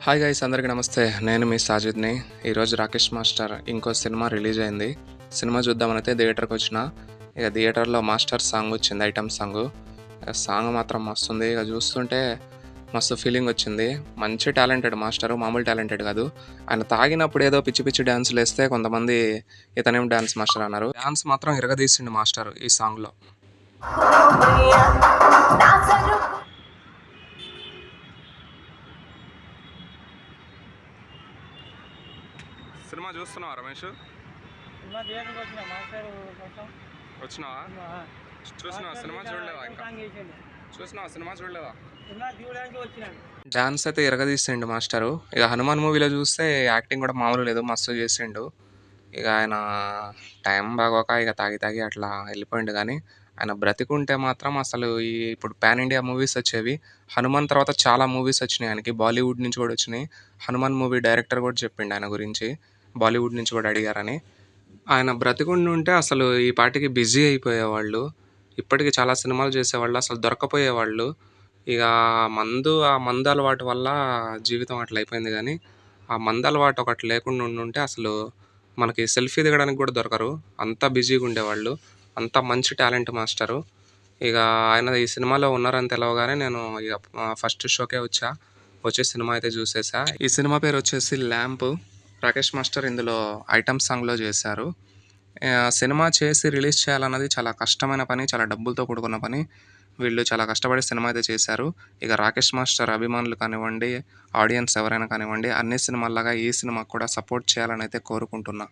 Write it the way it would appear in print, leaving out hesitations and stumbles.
Hi guys, అందరికీ నమస్తే. నేను మీ సాజిద్ని. ఈరోజు రాకేష్ మాస్టర్ ఇంకో సినిమా రిలీజ్ అయింది. సినిమా చూద్దామనైతే థియేటర్కి వచ్చిన. ఇక థియేటర్లో మాస్టర్ సాంగ్ వచ్చింది, ఐటమ్ సాంగ్. సాంగ్ మాత్రం మస్తుంది. ఇక చూస్తుంటే మస్తు ఫీలింగ్ వచ్చింది. మంచి టాలెంటెడ్ మాస్టరు, మామూలు టాలెంటెడ్ కాదు. ఆయన తాగినప్పుడు ఏదో పిచ్చి పిచ్చి డ్యాన్సులు వేస్తే కొంతమంది ఇతనేం డ్యాన్స్ మాస్టర్ అన్నారు. డ్యాన్స్ మాత్రం ఇరగదీసిండు మాస్టర్ ఈ సాంగ్లో. సినిమా చూస్తున్నావా రమేష్? వచ్చినావా? చూసినావా? సినిమా చూడలేవా? ఇంకా చూసినావా? సినిమా చూడలేవా? డాన్స్ అయితే ఎరగదీసిండు మాస్టరు. ఇక హనుమాన్ మూవీలో చూస్తే యాక్టింగ్ కూడా మామూలు లేదు, మస్తు చేసిండు. ఇక ఆయన టైం బాగోక ఇక తాగి తాగి అట్లా వెళ్ళిపోయిండు. కానీ ఆయన బ్రతికుంటే మాత్రం అసలు ఇప్పుడు పాన్ ఇండియా మూవీస్ వచ్చేవి. హనుమాన్ తర్వాత చాలా మూవీస్ వచ్చినాయి ఆయనకి, బాలీవుడ్ నుంచి కూడా వచ్చినాయి. హనుమాన్ మూవీ డైరెక్టర్ కూడా చెప్పిండు ఆయన గురించి, బాలీవుడ్ నుంచి కూడా అడిగారని. ఆయన బ్రతికుండి ఉంటే అసలు ఈ పాటికి బిజీ అయిపోయేవాళ్ళు. ఇప్పటికి చాలా సినిమాలు చేసేవాళ్ళు, అసలు దొరకపోయేవాళ్ళు. ఇక ఆ మందు అలవాటు వల్ల జీవితం అట్లా అయిపోయింది. కానీ ఆ మందు అలవాటు ఒకటి లేకుండా ఉండుంటే అసలు మనకి సెల్ఫీ దిగడానికి కూడా దొరకరు, అంత బిజీగా ఉండేవాళ్ళు. అంత మంచి టాలెంట్ మాస్టరు. ఇక ఆయన ఈ సినిమాలో ఉన్నారని తెలవగానే నేను ఇక ఫస్ట్ షోకే వచ్చే సినిమా అయితే చూసేసా. ఈ సినిమా పేరు వచ్చేసి ల్యాంప్. రాకేష్ మాస్టర్ ఇందులో ఐటమ్ సాంగ్లో చేశారు. సినిమా చేసి రిలీజ్ చేయాలన్నది చాలా కష్టమైన పని, చాలా డబ్బులతో కూడుకున్న పని. వీళ్ళు చాలా కష్టపడి సినిమా అయితే చేశారు. ఇక రాకేష్ మాస్టర్ అభిమానులు కానివ్వండి, ఆడియన్స్ ఎవరైనా కానివ్వండి, అన్ని సినిమాల్లాగా ఈ సినిమాకు కూడా సపోర్ట్ చేయాలని అయితే కోరుకుంటున్నా.